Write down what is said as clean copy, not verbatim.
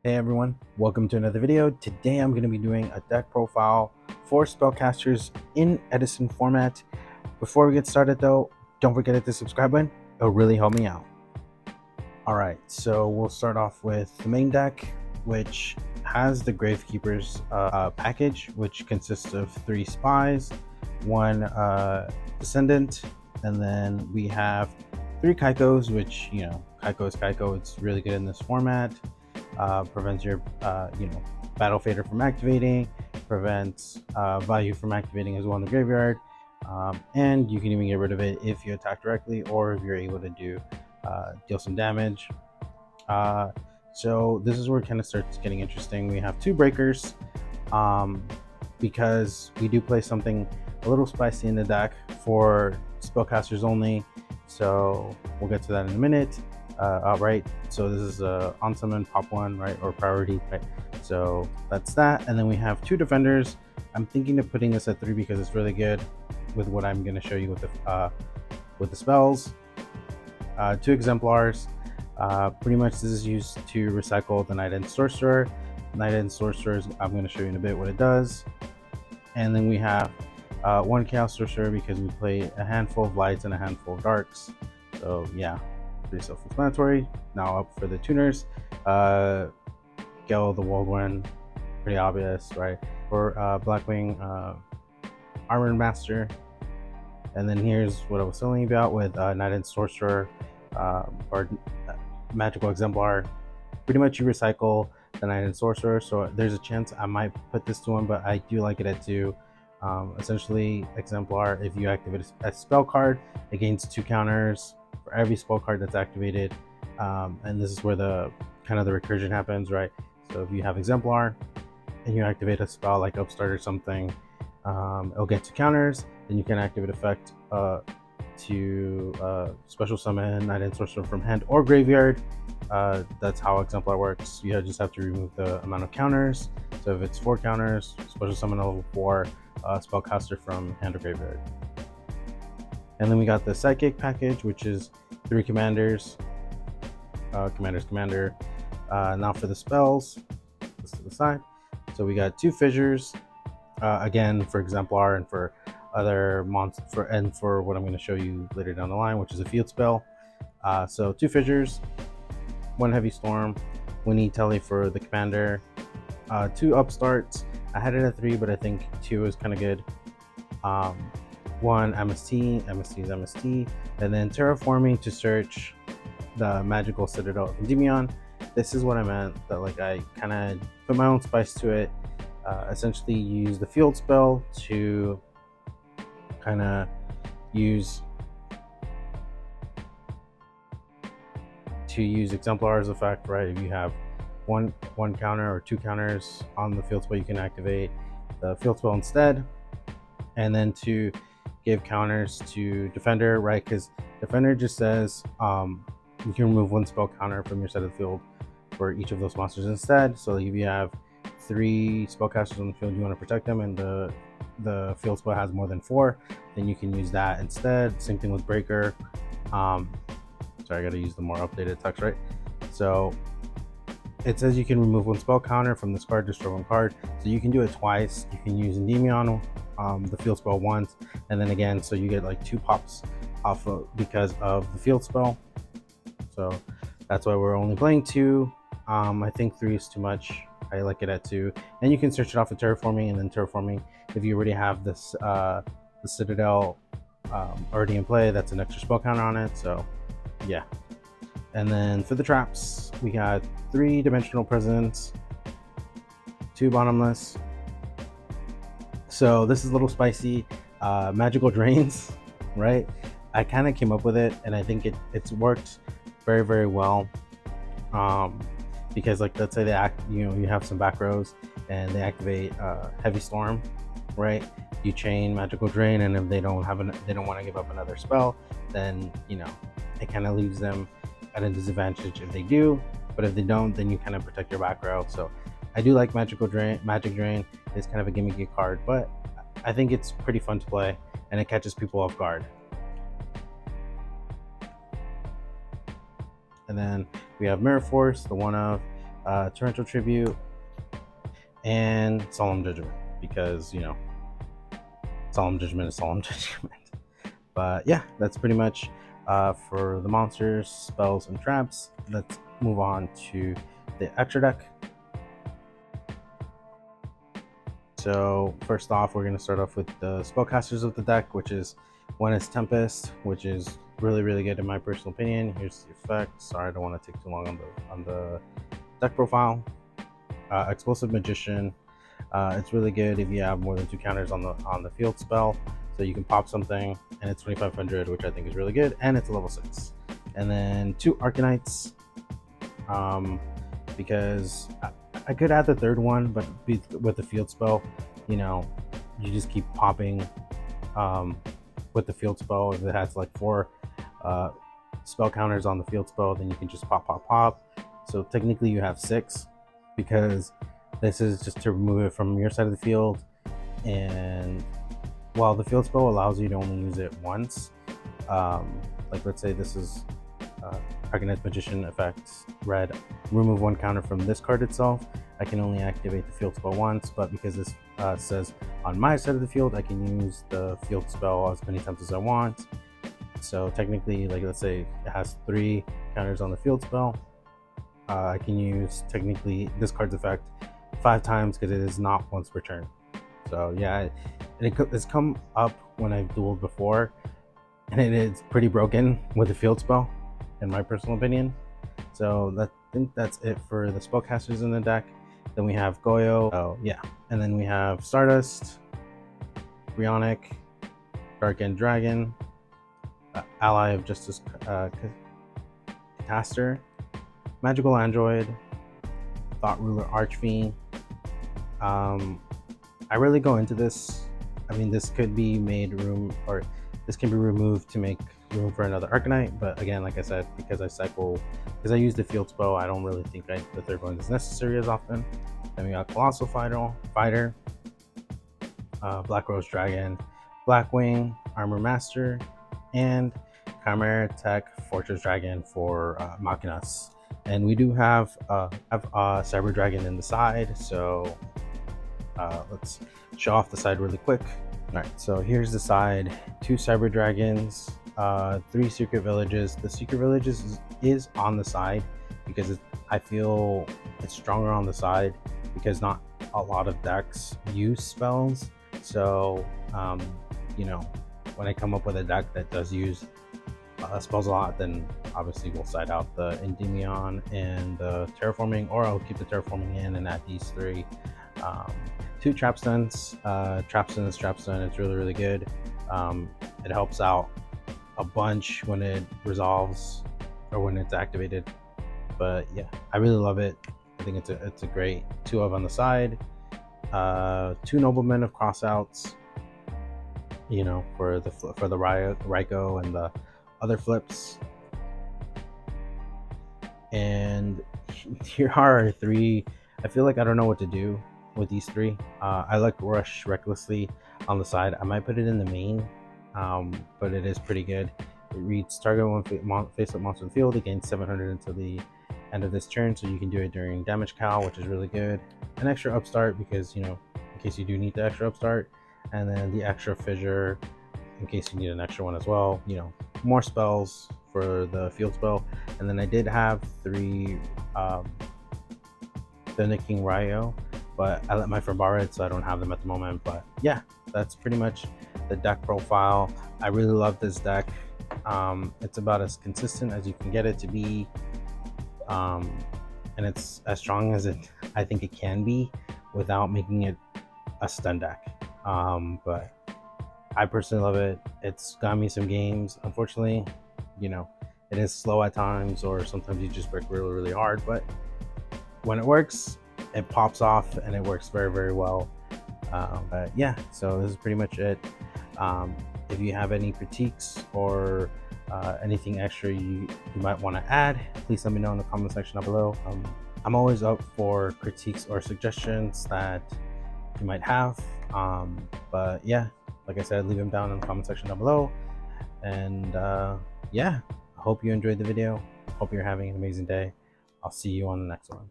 Hey everyone, welcome to another video. Today I'm going to be doing a deck profile for Spellcasters in Edison format. Before we get started though, don't forget to hit the subscribe button, it'll really help me out. Alright, so we'll start off with the main deck, which has the Gravekeeper's package, which consists of 3 Spies, 1 Descendant, and then we have 3 Kaikos, which, Kaiko is Kaiko, it's really good in this format. Prevents your battle fader from activating, prevents value from activating as well in the graveyard, and you can even get rid of it if you attack directly or if you're able to deal some damage. So this is where it kind of starts getting interesting. We have 2 breakers because we do play something a little spicy in the deck for spellcasters only, so we'll get to that in a minute. Right, so this is on summon pop 1, right, or priority, right? So that's that. And then we have 2 defenders. I'm thinking of putting this at 3 because it's really good with what I'm going to show you with the spells. 2 exemplars. Pretty much this is used to recycle the Knight and Sorcerer. Knight and Sorcerers, I'm going to show you in a bit what it does. And then we have 1 Chaos Sorcerer because we play a handful of lights and a handful of darks. So yeah, pretty self-explanatory. Now up for the tuners. Gel the Whirlwind, pretty obvious, right? For Blackwing Armored Master. And then here's what I was telling you about with Knight and Sorcerer or Magical Exemplar. Pretty much you recycle the Knight and Sorcerer, so there's a chance I might put this to 1, but I do like it at 2. Essentially, Exemplar, if you activate a spell card, it gains 2 counters for every spell card that's activated, and this is where the kind of the recursion happens, right? So if you have Exemplar and you activate a spell like Upstart or something, it'll get 2 counters. Then you can activate effect to special summon Knight and Sorcerer from hand or graveyard. That's how Exemplar works. You just have to remove the amount of counters. So if it's 4 counters, special summon a level 4 spellcaster from hand or graveyard. And then we got the Psychic package, which is 3 commanders. Commander. Now for the spells, this to the side. So we got 2 fissures, again for Exemplar and for other monsters, for what I'm going to show you later down the line, which is a field spell. So 2 fissures, 1 heavy storm, 1 E-Tele for the commander, 2 upstarts. I had it at 3, but I think 2 is kind of good. 1 MST is MST, and then terraforming to search the magical citadel of Endymion. This is what I meant, that like I kind of put my own spice to it. Essentially use the field spell to kind of use Exemplar's effect, right? If you have one counter or 2 counters on the field spell, you can activate the field spell instead, and then to give counters to defender, right? Because defender just says you can remove 1 spell counter from your side of the field for each of those monsters instead. So if you have 3 spellcasters on the field, you want to protect them, and the field spell has more than 4, then you can use that instead. Same thing with breaker. Sorry, I gotta use the more updated text, right? So it says you can remove 1 spell counter from this card, destroy 1 card. So you can do it twice. You can use Endymion, the field spell once, and then again, so you get like 2 pops off of because of the field spell. So that's why we're only playing 2. I think 3 is too much. I like it at 2, and you can search it off of terraforming, and then terraforming, if you already have this the citadel already in play, that's an extra spell counter on it. So yeah. And then for the traps, we got 3 dimensional presence, 2 bottomless. So this is a little spicy. Magical drains, right? I kind of came up with it, and I think it's worked very, very well. Because like, let's say you have some back rows and they activate heavy storm, right? You chain magical drain, and if they don't want to give up another spell, then it kind of leaves them at a disadvantage if they do. But if they don't, then you kind of protect your back row. So I do like magic drain is kind of a gimmicky card, but I think it's pretty fun to play, and it catches people off guard. And then we have Mirror Force, the 1 of, Torrential Tribute, and Solemn Judgment, because, you know, Solemn Judgment is Solemn Judgment. But yeah, that's pretty much for the monsters, spells, and traps. Let's move on to the extra deck. So first off, we're going to start off with the Spellcasters of the deck, which is one is Tempest, which is really good in my personal opinion. Here's the effect. Sorry, I don't want to take too long on the deck profile. Explosive Magician. It's really good if you have more than 2 counters on the field spell, so you can pop something, and it's 2500, which I think is really good, and it's a level 6. And then 2 Arcanites, because I could add the third one, but with the field spell, you know, you just keep popping with the field spell. If it has like 4 spell counters on the field spell, then you can just pop. So technically you have 6, because this is just to remove it from your side of the field. And while the field spell allows you to only use it once, like let's say this is Arcanite Magician effects, red, remove 1 counter from this card itself. I can only activate the field spell once, but because this says on my side of the field, I can use the field spell as many times as I want. So technically, like let's say it has 3 counters on the field spell, I can use technically this card's effect 5 times, because it is not once per turn. So yeah, it's come up when I've dueled before, and it is pretty broken with the field spell, in my personal opinion. So I think that's it for the Spellcasters in the deck. Then we have Goyo, oh yeah, and then we have Stardust, Brionic, Dark End Dragon, Ally of Justice Catastor, Magical Android, Thought Ruler Archfiend. I really go into this. I mean, this could be made room, or this can be removed to make room for another Arcanite, but again, like I said, because I use the field spell, I don't really think the third one is necessary as often. Then we got Colossal Fighter, Black Rose Dragon, Blackwing, Armor Master, and Chimera Tech Fortress Dragon for Machinas. And we do have Cyber Dragon in the side, so let's show off the side really quick. All right, so here's the side: 2 Cyber Dragons, 3 Secret Villages. The Secret Villages is on the side because I feel it's stronger on the side, because not a lot of decks use spells. So you know, when I come up with a deck that does use spells a lot, then obviously we'll side out the Endymion and the Terraforming, or I'll keep the Terraforming in and add these 3. 2 Trapstuns. Trapstun is Trapstun. It's really good. It helps out a bunch when it resolves or when it's activated. But yeah, I really love it. I think it's a great 2 of on the side. 2 Noblemen of Crossouts, you know, for the Raiko and the other flips. And here are 3. I feel like I don't know what to do with these 3. I like Rush Recklessly on the side. I might put it in the main, but it is pretty good. It reads target one face-up monster in the field, it gains 700 until the end of this turn, so you can do it during damage cal, which is really good. An extra upstart, because, you know, in case you do need the extra upstart, and then the extra fissure in case you need an extra one as well. You know, more spells for the field spell. And then I did have 3 King Ryo, but I let my friend borrow it, so I don't have them at the moment. But yeah, that's pretty much the deck profile. I really love this deck. It's about as consistent as you can get it to be, and it's as strong as I think it can be without making it a stun deck. But I personally love it. It's got me some games. Unfortunately, you know, it is slow at times, or sometimes you just break really hard, but when it works, it pops off and it works very well. But yeah, so this is pretty much it. If you have any critiques or anything extra you might want to add, please let me know in the comment section down below. I'm always up for critiques or suggestions that you might have. But yeah, like I said, leave them down in the comment section down below. And yeah, I hope you enjoyed the video. Hope you're having an amazing day. I'll see you on the next one.